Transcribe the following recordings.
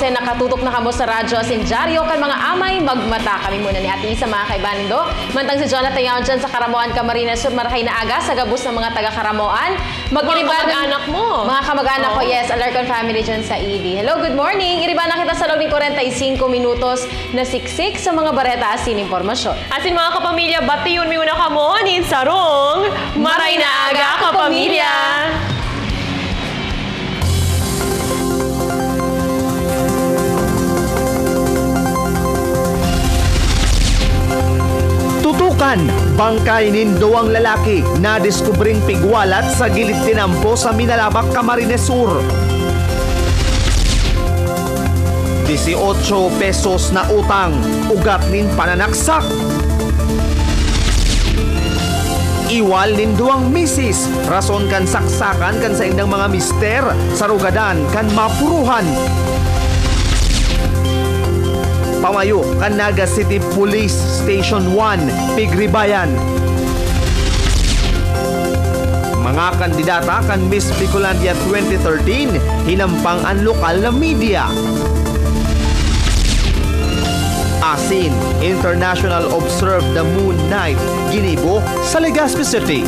12, nakatutok na kamo sa radyo asin dyaryo kan mga amay magmata. Kami muna ni Ate Isa mga kaibanindo. Mantang si Jonathan Yaon dyan sa Karamoan, Camarines Sur, marahay na aga sa gabus ng mga taga-Karamoan. Mga kamag-anak mo. Mga kamag-anak ko, yes. Alarcon family dyan sa ED. Hello, good morning. Iriba na kita sa loob ng 45 minutos na siksik sa mga bareta asin impormasyon. Asin mga kapamilya, bati yun muna kamo ni Sarong. Maray na aga, kapamilya. Tutukan, bangkay nin duwang lalaki na diskubring pigwalat sa gilid tinampo sa Minalabak, Camarines Sur. 18 pesos na utang, ugat nin pananaksak. Iwal nin duwang misis, rason kan saksakan kan sa indang mga mister, sarugadan kan mapuruhan. Pamayo kan Naga City Police Station 1, Pigribayan. Mga kandidata kan Miss Bicolandia 2013, hinampang ang lokal na media. Asin, International Observe the Moon Night, ginibo sa Legazpi City.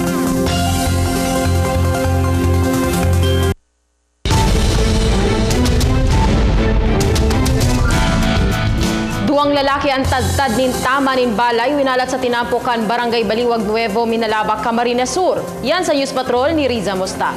Duwang lalaki ang tadtad nin tama nin balay winalat sa tinampukan Barangay Baliwag Nuevo, Minalabak, Camarines Sur. Yan sa News Patrol ni Riza Mosta.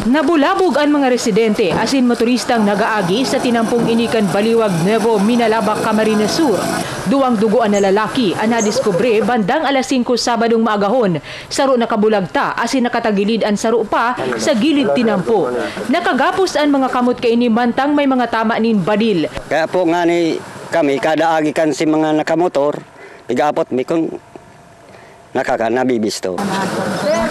Nabulabog ang mga residente asin motoristang nagaagi sa tinampong inikan Baliwag Nuevo, Minalabak, Camarines Sur. Duwang duguan na lalaki ang nadiskubre bandang alas 5 Sabadong maagahon. Saro nakabulagta asin nakatagilid ang saro pa sa gilid tinampo. Nakagapos ang mga kamot kaini mantang may mga tama nin badil. Kaya po nga ni kami kada agi kan si mga nakamotor, bigapot mi kung nabibisto.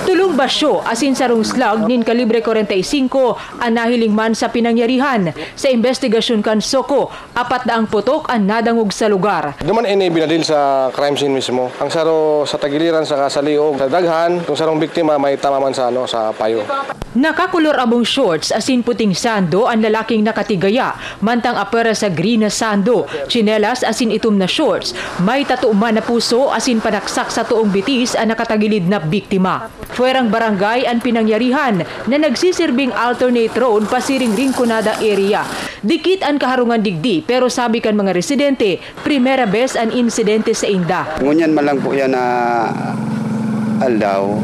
Tulong basyo asin sarong slag nin kalibre 45 ang nahiling man sa pinangyarihan. Sa investigasyon kan Soko, 4 ang putok ang nadangog sa lugar. Duman ini binadil sa crime scene mismo. Ang saro sa tagiliran sa kasaliog sa daghan, kung sarong biktima may tamaman sa sa payo. Nakakulor abong shorts asin puting sando ang lalaking nakatigaya, mantang apera sa green na sando, tsinelas asin itom na shorts. May tatuuman na puso asin panaksak sa tuong bitis ang nakatagilid na biktima. Fuerang barangay ang pinangyarihan na nagsisirbing alternate road pasiring Rinconada area. Dikit ang kaharungan digdi pero sabi kan mga residente, primera bes ang insidente sa inda. Ngunyan man lang po yan na aldaw.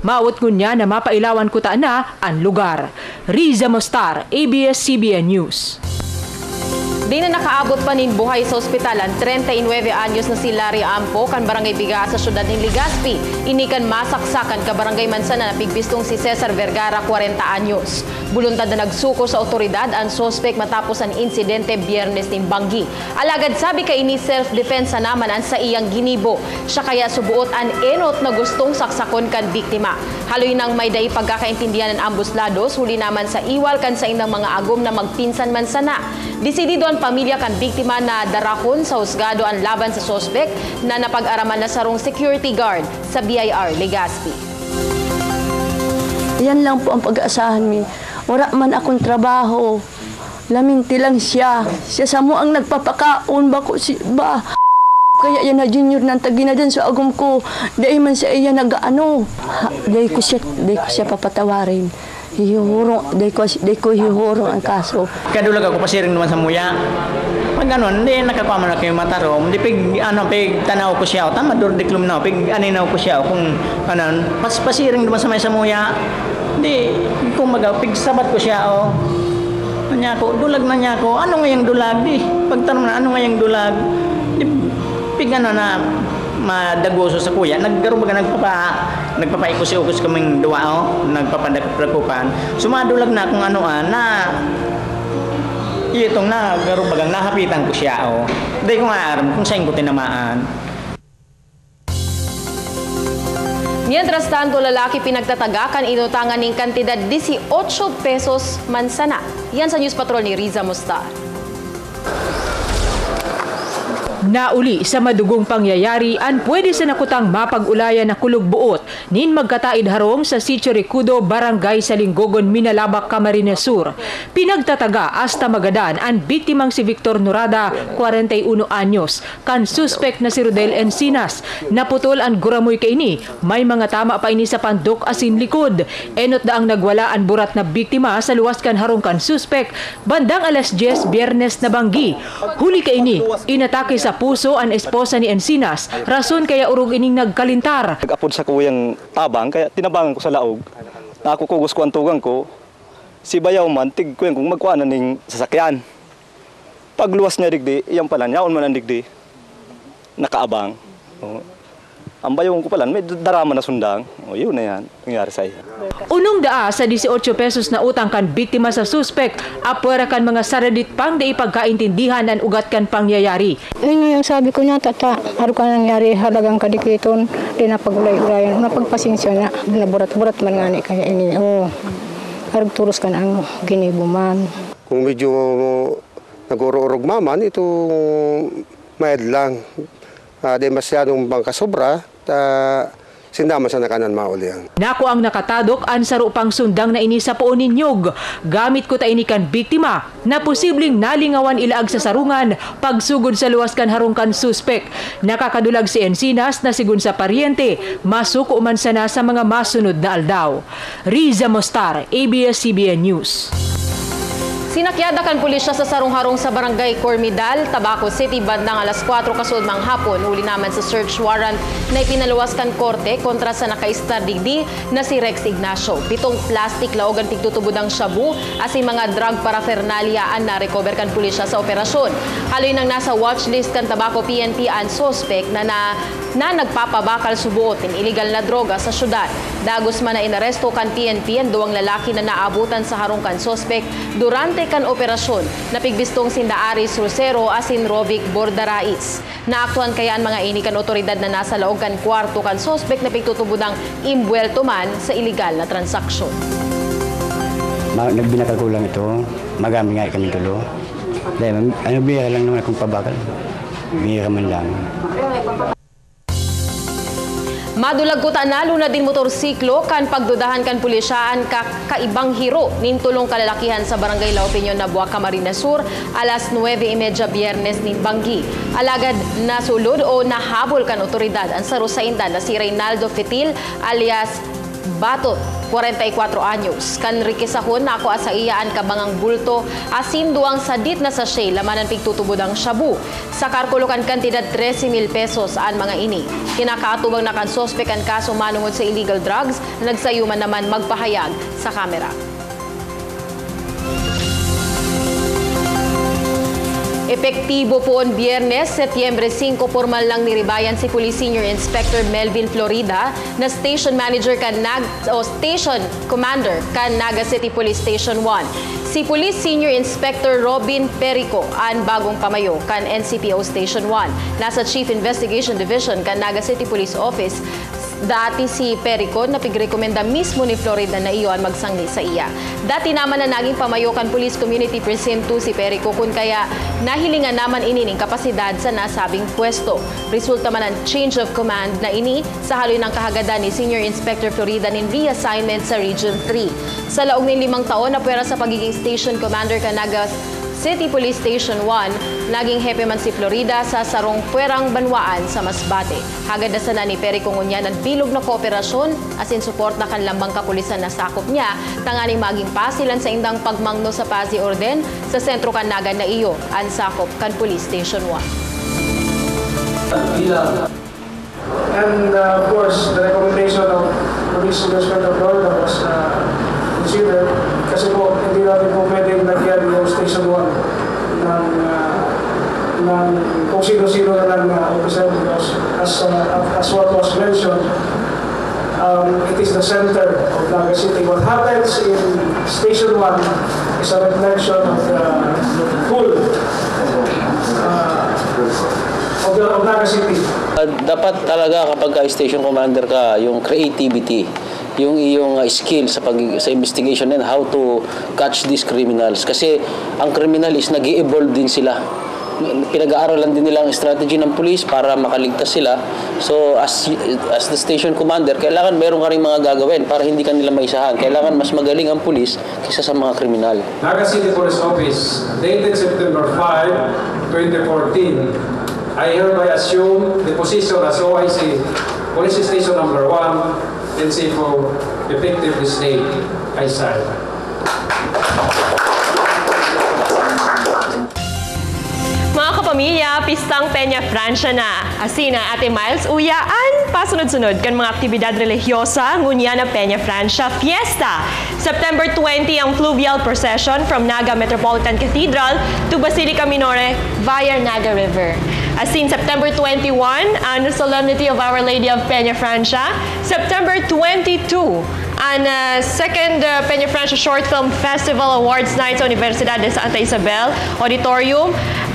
Maawat ngunya na mapailawan ko na ang lugar. Riza Mostar, ABS-CBN News. Di na nakaabot pa nin buhay sa ospital ang 39 anyos na si Larry Ampo kan Barangay Biga sa syudad ng Legazpi. Inikan masaksakan ka Barangay Mansana na pigbistong si Cesar Vergara 40 anyos. Buluntad na nagsuko sa otoridad ang sospek matapos ang insidente Biyernes ning Banggi. Alagad sabi kay ini self-defense naman ang sa iyang ginibo. Siya kaya subuot ang enot na gustong saksakon kan biktima. Haloy nang may dai pagkakaintindihan ng ambos lados, huli naman sa iwal kan sa indang mga agom na magpinsan man sana. Desidido ang pamilya kan biktima na darahon sa husgado ang laban sa sospek na napag-araman na sarong security guard sa BIR Legazpi. Yan lang po ang pag-aasahan mi. Wala man akong trabaho. Laminti lang siya. Siya sa mo ang nagpapakaon ba ko si ba. Kaya yan na junior nang tagina dyan sa agom ko. Dahil man sa iya nag-ano. Dahil ko siya papatawarin. Dahil ko hihurong ang kaso. Kadulag ako pasiring naman sa muya. Pag ganon, hindi nakakuha na kayo matarom. Hindi pig tanaw ko siya. Tama, durdiklum na. Pig aninaw ko siya. Kung pasiring naman sa may sa muya. Hindi, kung pig sabat ko siya. Nanya ko, dulag na niya ko. Ano ngayong dulag? Di, pagtanong na, ano ngayong dulag? Di, pig na madagoso sa kuya. Nagkaroon baga nagpapaikos-ikos kaming duwa, nagpapadagpagupan. Sumadulag na kung na itong nagkaroon bagang nahapitan ko siya. Hindi ko nga aram kung saan ko tinamaan. Mientras tanto, lalaki pinagtatagakan inutangan ng kantidad 18 pesos mansana. Yan sa News Patrol ni Riza Mustar. Nauli sa madugong pangyayari an pwede sa nakutang mapag-ulayan na kulugbuot nin magkataid harong sa Sitio Ricudo, Barangay Salinggogon, Minalabak, Camarines Sur. Pinagtataga hasta Magadan ang biktimang si Victor Norada, 41 anyos, kan suspect na si Rodel Encinas. Naputol ang guramoy kaini, may mga tama pa ini sa pandok asin likod. Enot da ang nagwala ang burat na biktima sa luwas kan harong kan suspect bandang alas 10 Biyernes na banggi. Huli kaini, inatake sa puso ang esposa ni Encinas, rason kaya urog ining nagkalintar. Nag-apod sa kuyang tabang, kaya tinabangan ko sa laog. Nakukugos ko ang tugang ko. Si Bayaw man, tig ko yung kung magkuhanan ng sasakyan. Pagluwas niya digdi, iyang pala niya, man ang digdi, nakaabang. Ang Bayaw ko pala, may darama na sundang. Yun na yan, nangyari sa iya. Unong daa sa 18 pesos na utang kan biktima sa suspect, apwera kan mga saradit pang da ipagkaintindihan ang ugat kan pangyayari. Yun yung sabi ko niya, tata, ano ka nangyari, halagang kadikiton, di na pag-ulay-ulayan, napagpasinsya na, naburat-burat man nga ni kaya ini, haragturos ka na ang ginibuman. Kung medyo nag-urog maman, ito mayad lang. Di masyadong bangkasobra, sindama sa nakanan maulian. Nako ang nakatadok ang sarupang sundang na ini sa poon ninyog. Gamit ko ta ini kan biktima na posibleng nalingawan ilaag sa sarungan pagsugod sa luwas kan harungkan suspect. Nakakadulag si Encinas na sigun sa paryente, masuko man sana sa mga masunod na aldaw. Riza Mostar, ABS-CBN News. Sinakyada kan pulisya sa sarong-harong sa Barangay Cormidal, Tabaco City, bandang alas 4 kasulmang hapon. Uli naman sa search warrant na ipinaluwas kan korte kontra sa nakaistar digdi na si Rex Ignacio. 7 plastic laogan tigtutubudang shabu asin mga drug paraphernalia ang na-recover kan pulisya sa operasyon. Haloy nang nasa watchlist kan Tabaco PNP ang suspect na nagpapabakal subuotin illegal na droga sa syudad. Dagos man na inaresto kan PNP ang duwang lalaki na naabutan sa harong kan suspect durante kan operasyon na pigbistong sinda Aris Rosero asin Rovic Bordarais. Naaktuhan kaya ang mga ini kan otoridad na nasa laog kan kwarto kan suspect na pigtutubudang imbuelto man sa illegal na transaksyon. Nagbinakagulang ito, magamit nga kami tulo. Dahil bira lang naman akong pabakal. Bira man lang. Madulag ko tanalo na din motorsiklo kan pagdudahan kan pulisyaan kaibang hiro nin tulong kalalakihan sa Barangay La Opinion na Buac, Camarines Sur alas 9:30 Biyernes nin banggi. Alagad nasulod o nahabol kan otoridad ang saro sa indan na si Reynaldo Fitil alias Batot, 44 anyos. Kan rikisahon na ako asa iyaan kabangang bulto asin duang sadit na sachet lamanan pigtutubod ang shabu. Sa karkulukan kantidad 13,000 pesos ang mga ini. Kinakaatubang na kan sospek ang kaso manungod sa illegal drugs na nagsayuman naman magpahayag sa kamera. Epektibo po on Biyernes, Setyembre 5, formal lang niribayan si Police Senior Inspector Melvin Florida na Station Manager Station Commander kan Naga City Police Station 1. Si Police Senior Inspector Robin Perico ang bagong pamayo kan NCPO Station 1. Nasa Chief Investigation Division kan Naga City Police Office. Dati si Perico na pigrekomenda mismo ni Florida na iyon magsangli sa iya. Dati naman na naging pamayokan Police Community Precinct 2 si Perico kun kaya nahilingan naman inining kapasidad sa nasabing pwesto. Resulta man ang change of command na ini sa haloy ng kahagadan ni Senior Inspector Florida nin reassignment sa Region 3. Sa laog ng 5 taon na pwera sa pagiging Station Commander Naga City Police Station 1, naging hepe man si Florida sa sarong puwerang banwaan sa Masbate. Hagad na sana ni Perico ngunyan ang bilog na kooperasyon asin support na kan lambang kapulisan na sakop niya, tanganing maging pasilan sa indang pagmangno sa Pasi Orden sa sentro kan Naga na iyo, ang sakop kan Police Station 1. And of course, the recommendation of Police Inspector Florida was considered kasi po hindi natin po pwedeng nagyan yung Station 1 ng kung sino-sino na ng officer because as what was mentioned, it is the center of Naga City. What happens in Station 1 is a reflection of the whole of Naga City. Dapat talaga kapag station commander ka, yung creativity, yung iyong skill sa investigation and how to catch these criminals. Kasi ang criminal is nag-evolve din sila. pinag-aaralan din nila ang strategy ng police para makaligtas sila. So as the station commander, kailangan meron ka rin mga gagawin para hindi ka nila maisahan. Kailangan mas magaling ang police kaysa sa mga kriminal. Naga City Police Office, dated September 5, 2014, I hereby assume the position as OIC, Police Station Number 1, NC4, effective this date. I sign. Mga kapamilya, pistang Peña Francia na. Asina Ate Miles, uyaan, pasunod-sunod kan mga aktibidad religyosa ngunya na Peña Francia Fiesta. September 20 ang fluvial procession from Naga Metropolitan Cathedral to Basilica Minore via Naga River. As in September 21, ang Solemnity of Our Lady of Peña Francia. September 22, ang second Peña Francia Short Film Festival Awards Night sa Universidad de Santa Isabel Auditorium.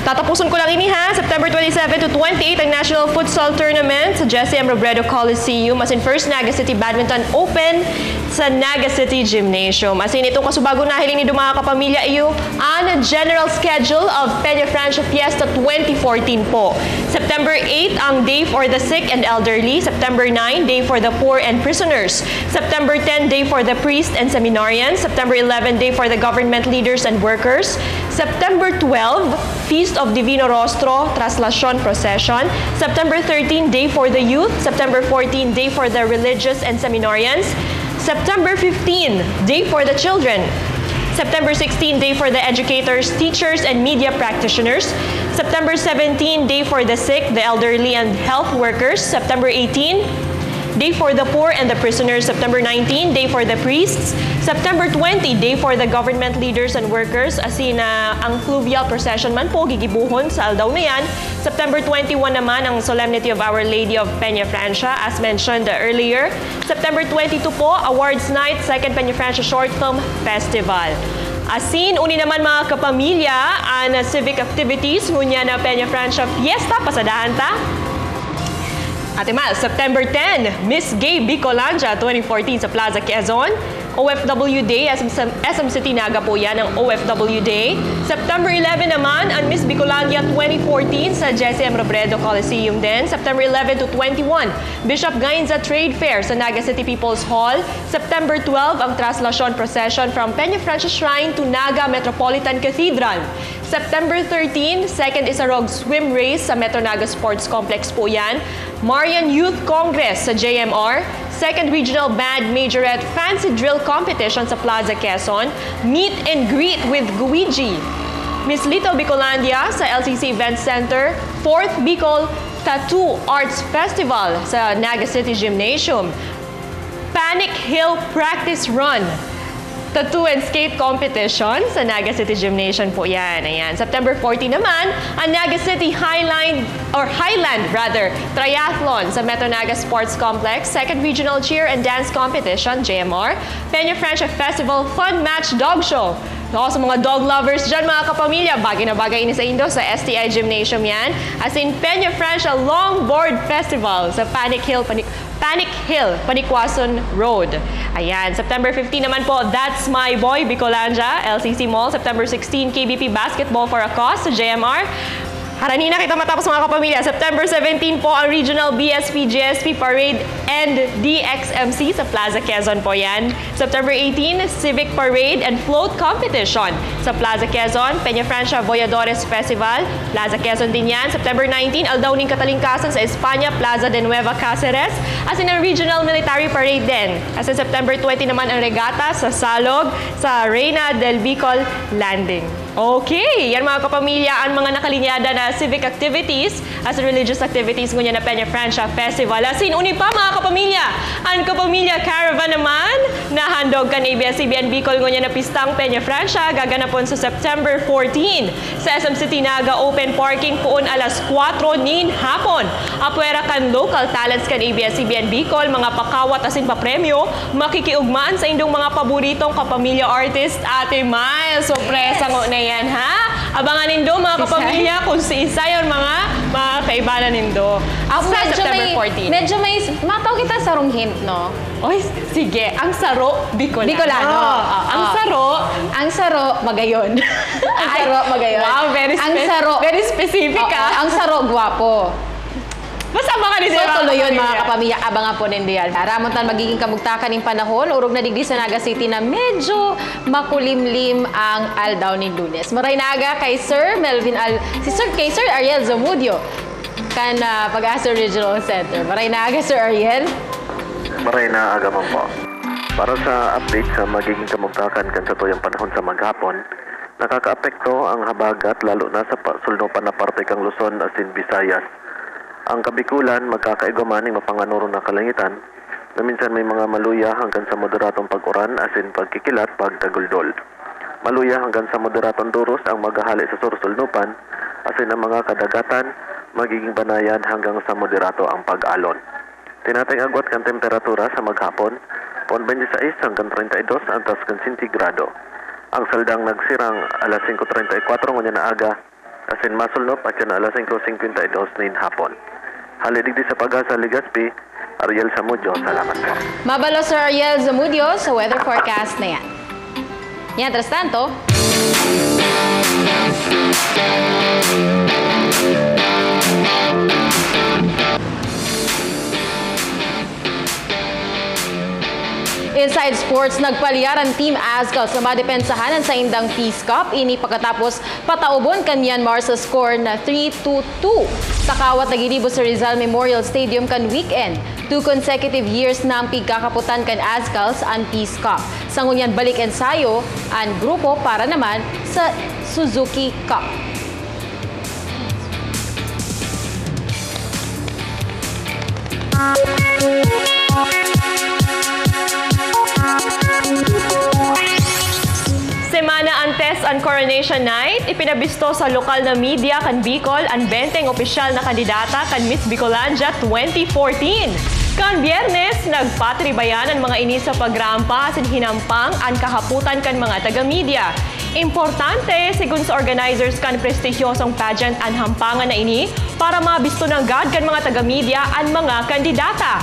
Tatapusin ko lang ini ha, September 27 to 28 ang National Futsal Tournament sa Jesse M. Robredo Coliseum as in First Naga City Badminton Open sa Naga City Gymnasium. As in itong kasubago na hiling ni mga kapamilya iyo ang general schedule of Peña Francia Fiesta 2014 po. September 8 ang Day for the Sick and Elderly. September 9, Day for the Poor and Prisoners. September 10, Day for the Priest and Seminarians. September 11, Day for the Government Leaders and Workers. September 12, Feast of Divino Rostro, Traslacion Procession. September 13, Day for the Youth. September 14, Day for the Religious and Seminarians. September 15, Day for the Children. September 16, Day for the Educators, Teachers, and Media Practitioners. September 17, Day for the Sick, the Elderly, and Health Workers. September 18, Day for the Poor and the Prisoners. September 19, Day for the Priests. September 20, Day for the Government Leaders and Workers. As in, ang fluvial procession man po, gigibuhon sa aldaw na yan. September 21 naman, ang Solemnity of Our Lady of Peña Francia, as mentioned earlier. September 22 po, Awards Night, Second Peña Francia Short Film Festival. Asin, uni naman mga kapamilya, ang civic activities, ngunya na Peña Francia Fiesta, pasadahan ta. Ate Mal, September 10, Miss Gay Bicolandia 2014 sa Plaza Quezon. OFW Day, SM City Naga po yan ang OFW Day. September 11 naman, ang Miss Bicolandia 2014 sa Jesse M. Robredo Coliseum din. September 11 to 21, Bishop Gainza Trade Fair sa Naga City People's Hall. September 12, ang Traslacion Procession from Peña Francia Shrine to Naga Metropolitan Cathedral. September 13, second Isarog Swim Race sa Metro Naga Sports Complex po yan. Marian Youth Congress sa JMR. Second Regional Band Majorette Fancy Drill Competition sa Plaza Quezon. Meet and Greet with Guiji. Miss Little Bicolandia sa LCC Event Center. Fourth Bicol Tattoo Arts Festival sa Naga City Gymnasium. Panic Hill Practice Run. Tattoo and Skate Competition sa Naga City Gymnasium po yan. Ayan. September 14 naman, ang Naga City Highland Triathlon sa Metro Naga Sports Complex. Second Regional Cheer and Dance Competition, JMR. Peña Francia Festival Fun Match Dog Show. So, sa mga dog lovers dyan, mga kapamilya, bagay na bagay ini sa Indo sa STI Gymnasium yan. As in Peña Francia Longboard Festival sa Panic Hill, Panikwason Road. Ayan, September 15 naman po, That's My Boy, Bicolandia, LCC Mall. September 16, KBP Basketball for a Cause sa JMR. Haranina kita matapos mga kapamilya. September 17 po ang Regional BSP-GSP Parade and DXMC sa Plaza Quezon po yan. September 18, Civic Parade and Float Competition sa Plaza Quezon. Peña Francia Boyadores Festival, Plaza Quezon din yan. September 19, Aldauning Katalingkasan sa Espanya, Plaza de Nueva Cáceres. As in ang Regional Military Parade din. As in September 20 naman ang regata sa Salog sa Reina del Bicol Landing. Okay, yan mga kapamilya ang mga nakalinyada na civic activities as religious activities ngunya na Peña Francia Festival. Asin uni pa mga kapamilya, ang Kapamilya Caravan naman nahandog kan ABS-CBN Bicol ngunya na pistang Peña Francia gaganapon sa September 14 sa SM City Naga Open Parking puon alas 4 nin hapon. Apwera kan local talents kan ABS-CBN Bicol, mga pakawat asin papremyo, makikiugmaan sa indong mga paboritong kapamilya artist. Ate Miles, sorpresa ngo na yan ha? Abangan nindo mga kapamilya kung si Isayon mga kaibanan nindo. Sa September 14. Medyo may, mataw kita sarong hint, no? Oy, sige. Ang saro, Bicolano. Bicolano. Ang saro. Ang saro, Magayon. Ang saro, Magayon. Wow, very specific Ang saro, guwapo. Basta abangan nindo. So, tuloy yun mga kapamilya. Abangan po nindo yan. Ramon tan magiging kamugtakan ng panahon. Urog na digdi sa Naga City na medyo makulimlim ang aldaw ni Lunes. Maray na aga kay Sir Melvin kay Sir Ariel Zamudio kan Pag-asa Regional Center. Maray na aga, Sir Ariel. Maray na aga mo po. Para sa update sa magiging kamugtakan kan sa tuyang panahon sa maghapon, nakakaapekto ang habagat lalo na sa sulnupan na parte kang Luzon asin Visayas. Ang Kabikulan magkakaigumaning mapanganuro ng kalangitan na minsan may mga maluya hanggang sa moderatong pag-uran asin pagkikilat pagtaguldol. Maluya hanggang sa moderatong duros ang maghahali sa sursulnupan asin ang mga kadagatan magiging banayan hanggang sa moderato ang pag-alon. Tinatay agwat kan temperatura sa maghapon, pon 26 hanggang 32 antas kan sentigrado. Ang saldang nagsirang alas 5:34 ngunyan na aga, asin masulnop at yan alas 5:52 nin hapon. Halidig di sa Pag-asa Legazpi, Ariel Zamudio, salamat po. Mabalo Sir Ariel Zamudio sa weather forecast na yan. Mientras tanto, Inside Sports, nagpaliaran Team Azcal sa madepensahanan sa indang Peace Cup. Ini pagkatapos pataubon kan Myanmar sa score na 3-2-2. Sa kawat nagilibo sa Rizal Memorial Stadium kan weekend. 2 consecutive years na ang pigkakaputan kan Azcals ang Peace Cup. Sa ngunyan balik ensayo ang grupo para naman sa Suzuki Cup. Semana antes ang Coronation Night, ipinabisto sa lokal na media kan Bicol ang 20 opisyal na kandidata kan Miss Bicolandia 2014. Kan Biyernes, nagpatribayan ang mga ini sa pagrampa asin hinampang ang kahaputan kan mga taga-media. Importante, sigun sa organizers kan prestigyosong pageant ang hampangan na ini para mabisto ng gad kan mga taga-media ang mga kandidata.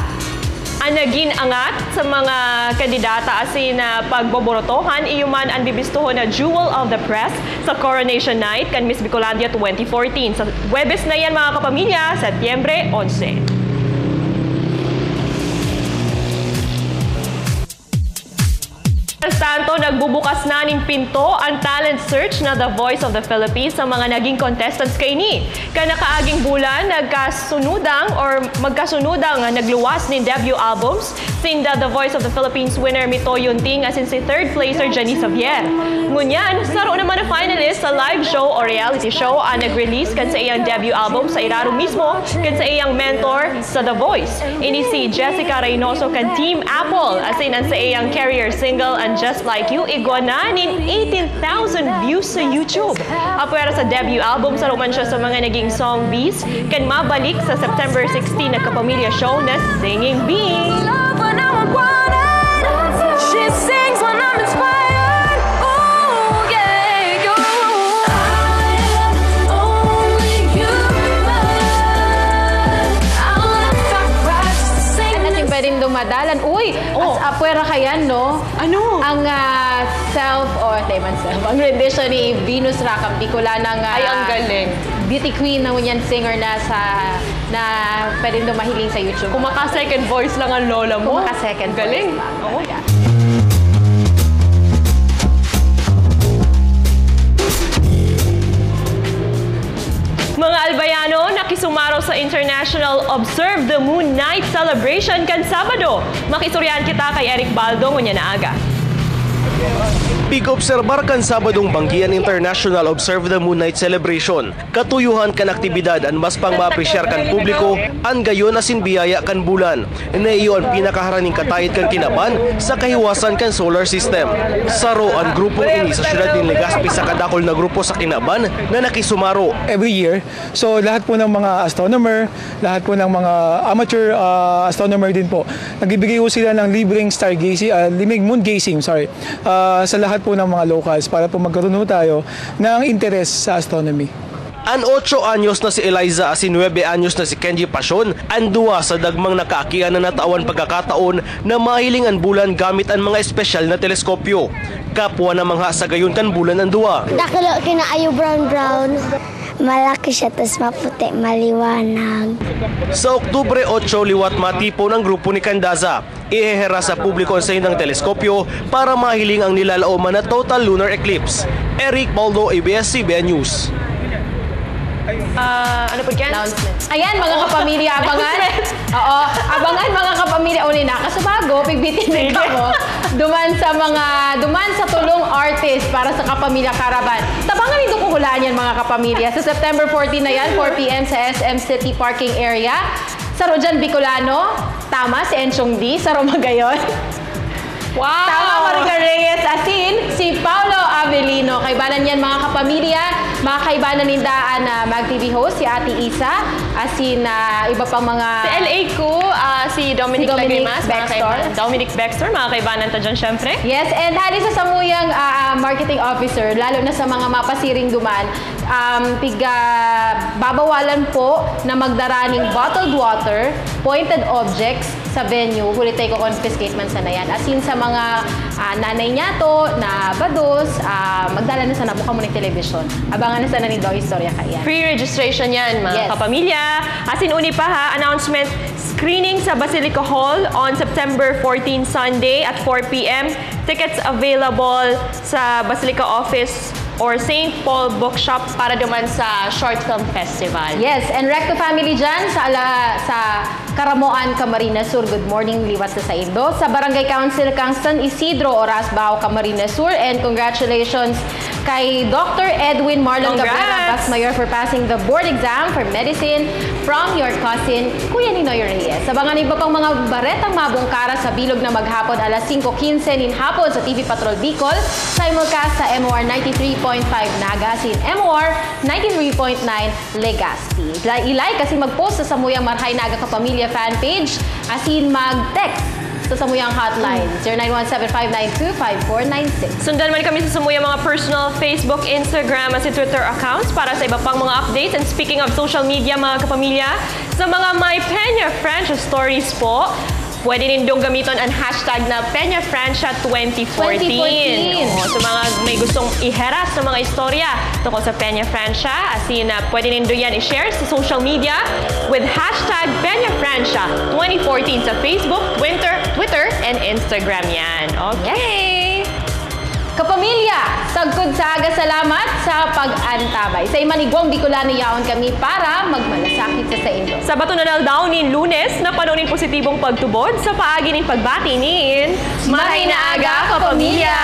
Ang naging angat sa mga kandidata asin na pagboborotohan iyuman ang bibistuhon na Jewel of the Press sa Coronation Night kan Miss Bicolandia 2014. Sa Huwebes na yan mga kapamilya, Setyembre 11. Tanto, nagbubukas na ning pinto ang talent search na The Voice of the Philippines sa mga naging contestants kay ni. Kanakaaging bulan, magkasunudang nagluwas ni debut albums sinda The Voice of the Philippines winner Mito Yunting asin si third placer Janice Xavier. Ngunyan, saro naman na finalist sa live show o reality show ang nag-release kan sa iyang debut album sa iraro mismo kan sa iyang mentor sa The Voice. Ini si Jessica Reynoso kan Team Apple asin ang sa iyang career single and Just Like You, igwananin 18,000 views sa YouTube. Apwera sa debut album, sa roman siya sa mga naging song bees, kan mabalik sa September 16 na kapamilya show na Singing Bee. She sings when I'm inspired. Oh, yeah, you. Only you. Natin pwedeng dumadalan. Uy, apwera kayan, no? Ano? Ang ang rendition ni Venus Rakam Bicolana ng ay ang galing. Beauty queen na ngunyan singer na pwedeng dumahiling sa YouTube. Kung maka-second voice lang ang lola mo. Kung maka-second galing. Voice lang. Mga albayano, nakisumaro sa International Observe the Moon Night Celebration kan Sabado. Makisuryan kita kay Eric Baldo ngunya na aga. Pig-obserbar kan Sabadong Banggian International Observe the Moon Night Celebration. Katuyuhan kan aktibidad an mas pang maapresyar kan publiko an gayon asin biyaya kan bulan. Na iyo ang pinakaharaning katayid kan kinaban sa kahiwasan kan solar system. Saro ang grupong ini sa syudad ni Legazpi sa kadakol na grupo sa kinaban na nakisumaro. Every year, so lahat po ng mga astronomer, lahat po ng mga amateur astronomer din po, nagbibigay po sila ng libreng stargazing, libreng moon gazing, sa lahat po ng mga locals para po magkaroon tayo ng interest sa astronomy. An 8 anyos na si Eliza asin 9 anyos na si Kenji Pasyon ang duwa sa dagmang nakaakian na natawan pagkakataon na mahiling ang bulan gamit ang mga espesyal na teleskopyo. Kapwa na mangha sa gayon kan bulan ang duwa. Dakilo kinaayo brown. Malaki siya, tas maputi, maliwanag. Sa Oktubre 8, liwat matipon ang grupo ni Candaza. Ihehera sa publiko sa ng teleskopyo para mahiling ang nilalaoman na total lunar eclipse. Eric Baldo, ABS-CBN News. Ano po dyan? Ayan, mga kapamilya, abangan. Oo, abangan mga kapamilya. Uli na, kasubago, pigbitin ka mo. Duman sa tulong artist para sa Kapamilya Caravan. Tabangan nito kuhulaan yan mga kapamilya. Sa September 14 na yan, 4 p.m. sa SM City Parking Area. Sa Rojan Bicolano, tama, si Enchong D, sa Romagayon. Wow! Tama, Marica Reyes Asin, si Paulo Avelino. Kaibanan yan mga kapamilya, mga kaibanan nindaan na mag-TV host, si Ate Isa, asin iba pang mga... Sa LA ko, si Dominic Lagrimas, Dominic Bextor, mga kaibanan to dyan syempre. Yes, and hali sa samuyang marketing officer, lalo na sa mga mapasiring duman, babawalan po na magdaraning bottled water, pointed objects sa venue, hulitay ko confiscate man sana yan. Asin sa mga nanay niya to, na bados, magdala na sana buka mo ng television. Abangan na sana ni Do Istorya kaya. Free registration yan, mga kapamilya. Asin uni pa ha, announcement, screening sa Basilica Hall on September 14, Sunday at 4 p.m. Tickets available sa Basilica Office or St. Paul Bookshop para duman sa Short Film Festival. Yes, and Recto family dyan sa Karamoan, Camarines Sur. Good morning, liwat sa Indo. Sa Barangay Council kang San Isidro, Oras Bao, Camarines Sur. And congratulations kay Dr. Edwin Marlon Cabrera, Bas Mayor, for passing the board exam for medicine from your cousin, Kuya Ninoy Reyes. Sabangan iba pang mga baretang mabungkara sa bilog na maghapon alas 5:15 nin hapon sa TV Patrol Bicol, simulcast sa MOR 93.5 Nagasin, MOR 93.9 Legazpi. Ilike kasi mag-post sa Samuyang Marhay Naga Kapamilya fan page, asin mag-text sa Samuyang hotline 0917-592-5496. Sundan man kami sa Samuyang mga personal Facebook, Instagram at Twitter accounts para sa iba pang mga updates. And speaking of social media mga kapamilya, sa mga My Peña Francia stories po, pwede nindong gamiton ang hashtag na Peña Francia 2014. So mga may gustong iheras na mga istorya tungkol sa Peña Francia, asin pwede nindong yan i-share sa social media with hashtag Peña Francia 2014 sa Facebook, Twitter, and Instagram yan. Okay! Kapamilya, sagkod sa aga, salamat sa pag-antabay. Sa imanigwang Bicolano yaon kami para magmalasakit sa Indo. Sa Batunanal daw nin Lunes, napanunin positibong pagtubod sa paagi nin pagbati nin Mahay na aga, kapamilya!